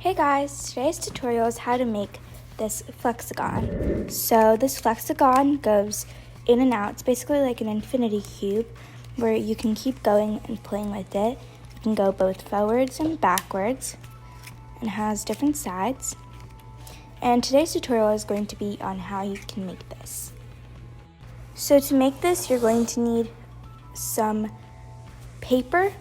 Hey guys, today's tutorial is how to make this Flexagon. So this Flexagon goes in and out. It's basically like an infinity cube where you can keep going and playing with it. You can go both forwards and backwards and has different sides. And today's tutorial is going to be on how you can make this. So to make this, you're going to need some paper.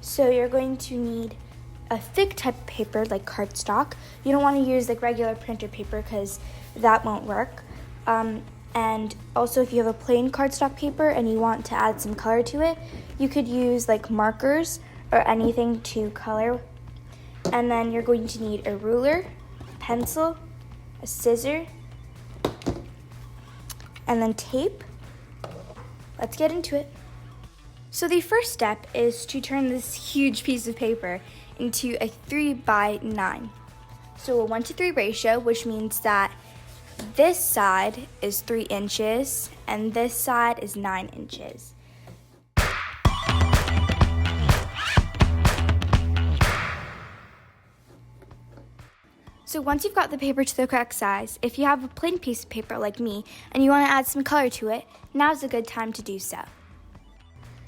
So you're going to need a thick type of paper like cardstock. You don't want to use like regular printer paper because that won't work. And also if you have a plain cardstock paper and you want to add some color to it, you could use like markers or anything to color. And then you're going to need a ruler, a pencil, a scissor, and then tape. Let's get into it. So the first step is to turn this huge piece of paper into a 3x9. So a 1:3 ratio, which means that this side is 3 inches and this side is 9 inches. So once you've got the paper to the correct size, if you have a plain piece of paper like me and you want to add some color to it, now's a good time to do so.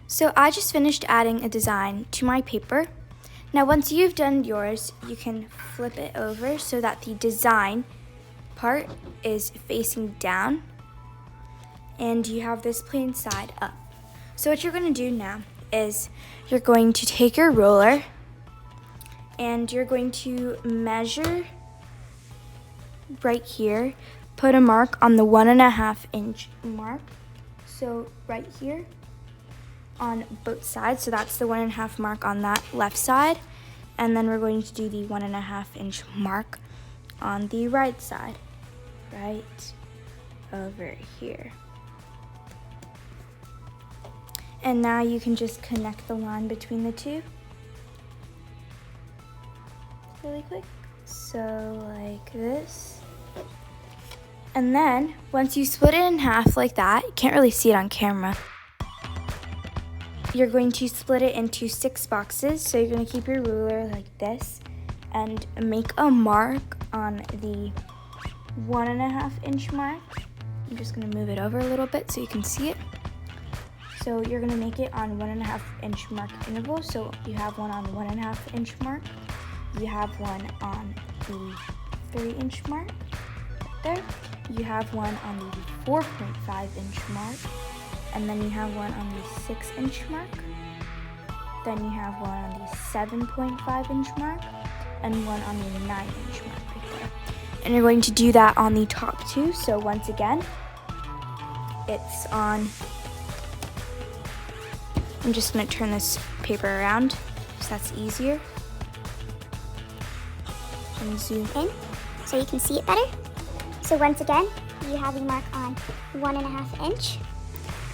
So I just finished adding a design to my paper. Now once you've done yours, you can flip it over so that the design part is facing down and you have this plain side up. So what you're going to do now is you're going to take your ruler and you're going to measure right here, put a mark on the 1.5 inch mark. So right here on both sides, so that's the 1.5 mark on that left side, and then we're going to do the 1.5 inch mark on the right side, right over here. And now you can just connect the line between the two really quick, so like this. And then once you split it in half like that, you can't really see it on camera, you're going to split it into 6 boxes. So you're going to keep your ruler like this and make a mark on the 1.5 inch mark. I'm just going to move it over a little bit so you can see it. So you're going to make it on 1.5 inch mark interval. So you have one on the 1.5 inch mark. You have one on the 3 inch mark right there. You have one on the 4.5 inch mark. And then you have one on the 6 inch mark. Then you have one on the 7.5 inch mark and one on the 9 inch mark right there. And you're going to do that on the top too. So once again, it's on, I'm just going to turn this paper around so that's easier. And zoom in so you can see it better. So once again, you have your mark on 1.5 inch.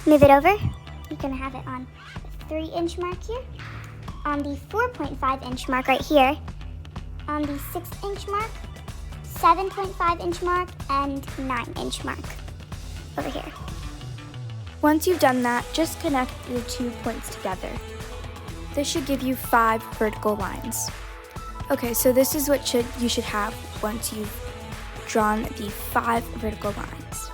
Move it over. You're going to have it on the 3 inch mark here, on the 4.5 inch mark right here, on the 6 inch mark, 7.5 inch mark, and 9 inch mark over here. Once you've done that, just connect the 2 points together. This should give you 5 vertical lines. Okay, so this is what you should have once you've drawn the 5 vertical lines.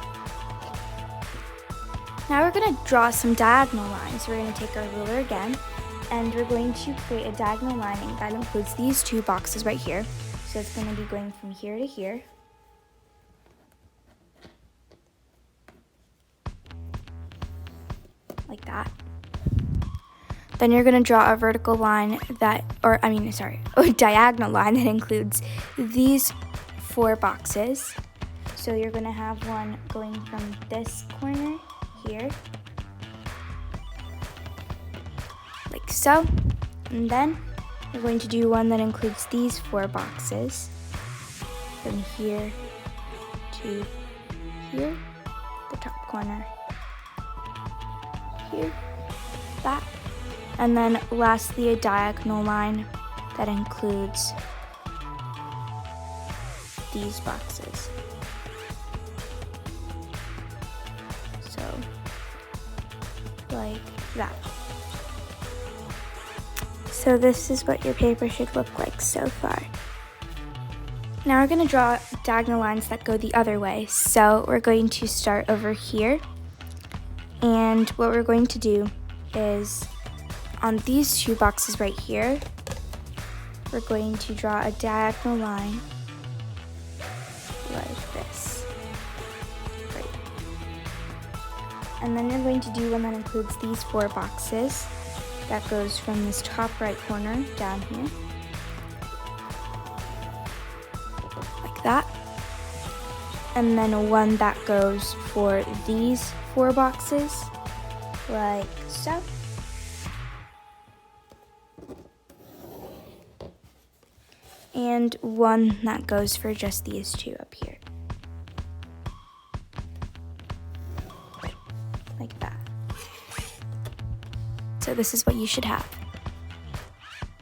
Now we're going to draw some diagonal lines. We're going to take our ruler again, and we're going to create a diagonal lining that includes these 2 boxes right here. So it's going to be going from here to here. Like that. Then you're going to draw a vertical line that, a diagonal line that includes these 4 boxes. So you're going to have one going from this corner here, like so, and then we're going to do one that includes these 4 boxes from here to here, the top corner here, that, and then lastly a diagonal line that includes these boxes. Like that. So this is what your paper should look like so far. Now we're going to draw diagonal lines that go the other way. So we're going to start over here. And what we're going to do is on these two boxes right here, we're going to draw a diagonal line like this. Right. And then you're going to do one that includes these 4 boxes. That goes from this top right corner down here. Like that. And then one that goes for these 4 boxes, like so. And one that goes for just these 2 up here. Like that. So this is what you should have.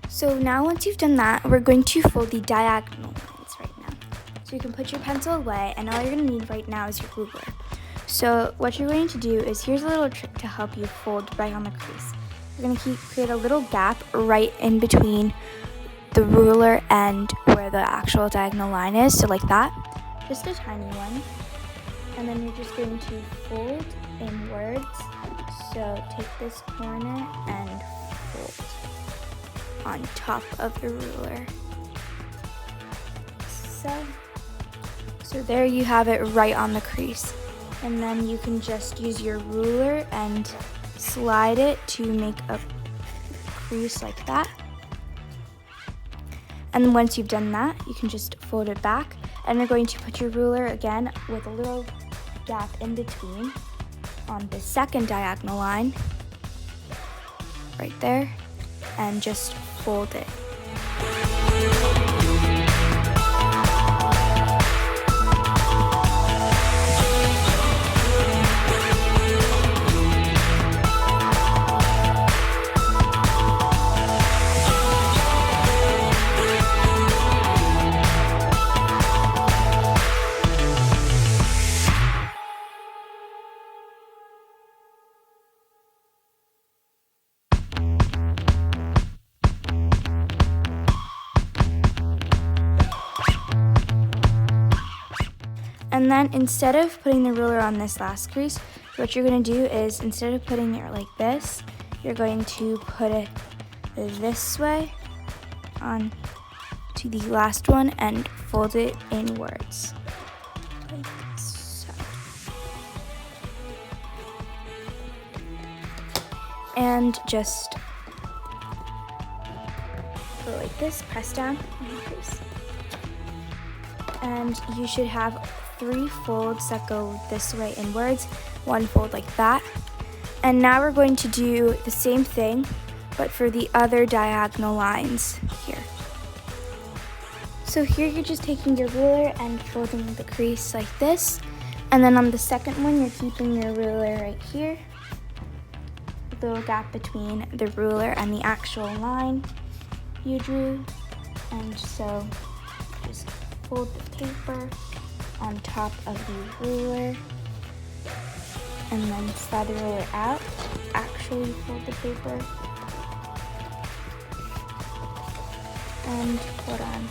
So now once you've done that, we're going to fold the diagonal lines right now. So you can put your pencil away, and all you're going to need right now is your ruler. So what you're going to do is, here's a little trick to help you fold right on the crease. You're going to create a little gap right in between the ruler and where the actual diagonal line is, so like that, just a tiny one. And then you're just going to fold inwards. So take this corner and fold on top of the ruler. So there you have it right on the crease. And then you can just use your ruler and slide it to make a crease like that. And once you've done that, you can just fold it back. And you're going to put your ruler again with a little gap in between on the second diagonal line, right there, and just fold it. And then instead of putting the ruler on this last crease, what you're going to do is, instead of putting it like this, you're going to put it this way on to the last one and fold it inwards. Like so. And just go like this, press down on the crease. And you should have 3 folds that go this way inwards, 1 fold like that. And now we're going to do the same thing, but for the other diagonal lines here. So here you're just taking your ruler and folding the crease like this. And then on the second one, you're keeping your ruler right here. A little gap between the ruler and the actual line you drew. And so just fold the paper on top of the ruler, and then slide the ruler out, actually fold the paper, and hold on.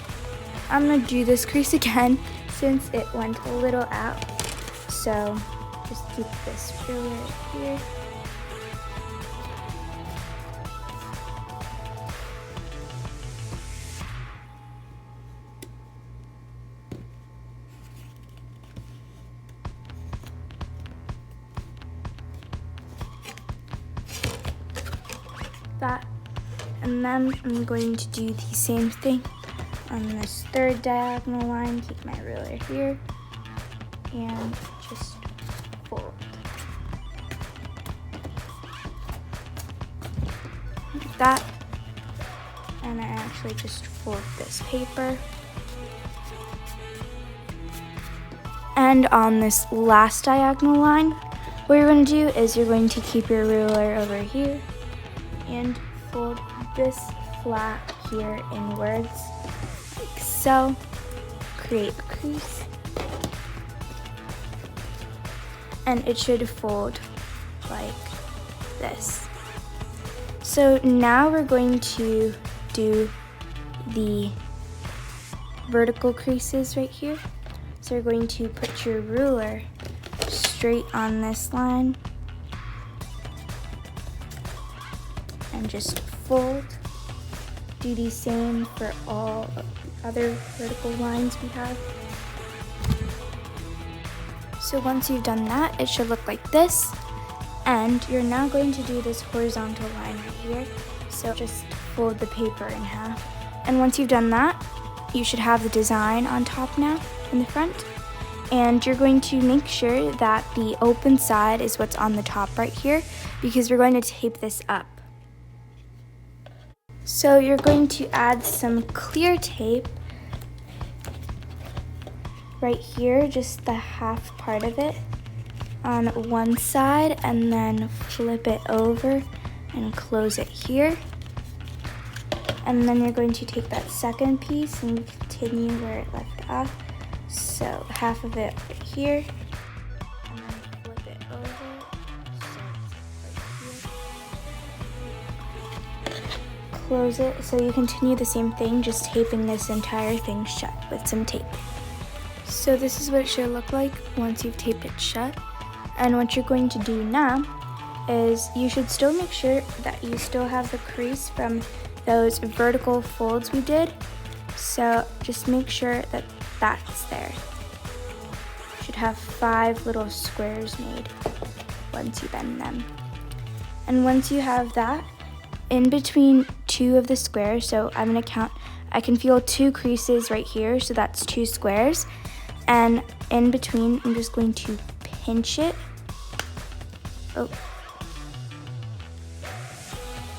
I'm gonna do this crease again since it went a little out, so just keep this ruler here. That, and then I'm going to do the same thing on this third diagonal line. Keep my ruler here and just fold like that. And I actually just fold this paper. And on this last diagonal line, what you're going to do is you're going to keep your ruler over here and fold this flat here inwards, like so. Create a crease, and it should fold like this. So now we're going to do the vertical creases right here. So you're going to put your ruler straight on this line and just fold. Do the same for all of the other vertical lines we have. So once you've done that, it should look like this. And you're now going to do this horizontal line right here. So just fold the paper in half. And once you've done that, you should have the design on top now in the front. And you're going to make sure that the open side is what's on the top right here, because we're going to tape this up. So you're going to add some clear tape right here, just the half part of it on one side, and then flip it over and close it here. And then you're going to take that second piece and continue where it left off. So half of it right here, and then flip it over. So it's right here. Close it. So you continue the same thing, just taping this entire thing shut with some tape. So this is what it should look like once you've taped it shut. And what you're going to do now is you should still make sure that you still have the crease from those vertical folds we did. So just make sure that that's there. You should have 5 little squares made once you bend them. And once you have that, in between 2 of the squares, so I'm gonna count, I can feel 2 creases right here, so that's 2 squares. And in between, I'm just going to pinch it. Oh.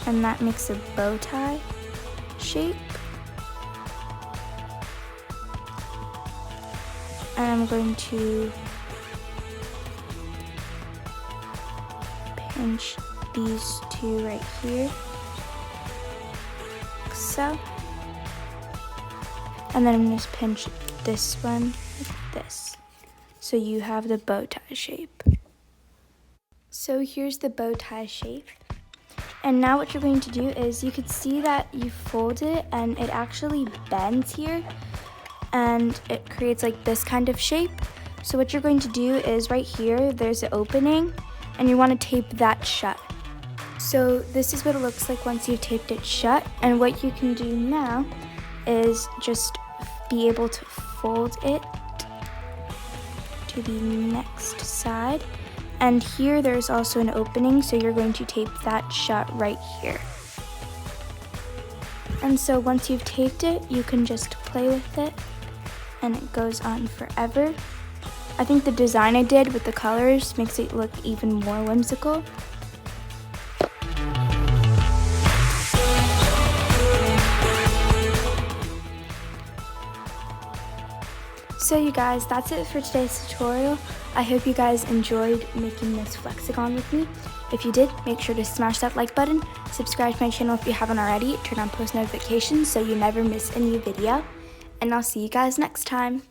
And that makes a bow tie shape. And I'm going to pinch these 2 right here, like so. And then I'm going to pinch this one like this, so you have the bow tie shape. So here's the bow tie shape. And now what you're going to do is, you could see that you fold it and it actually bends here and it creates like this kind of shape. So what you're going to do is right here, there's an opening and you want to tape that shut. So this is what it looks like once you've taped it shut. And what you can do now is just be able to fold it to the next side. And here there's also an opening, so you're going to tape that shut right here. And so once you've taped it, you can just play with it and it goes on forever. I think the design I did with the colors makes it look even more whimsical. So you guys, that's it for today's tutorial. I hope you guys enjoyed making this Flexagon with me. If you did, make sure to smash that like button, subscribe to my channel if you haven't already, turn on post notifications so you never miss a new video, and I'll see you guys next time.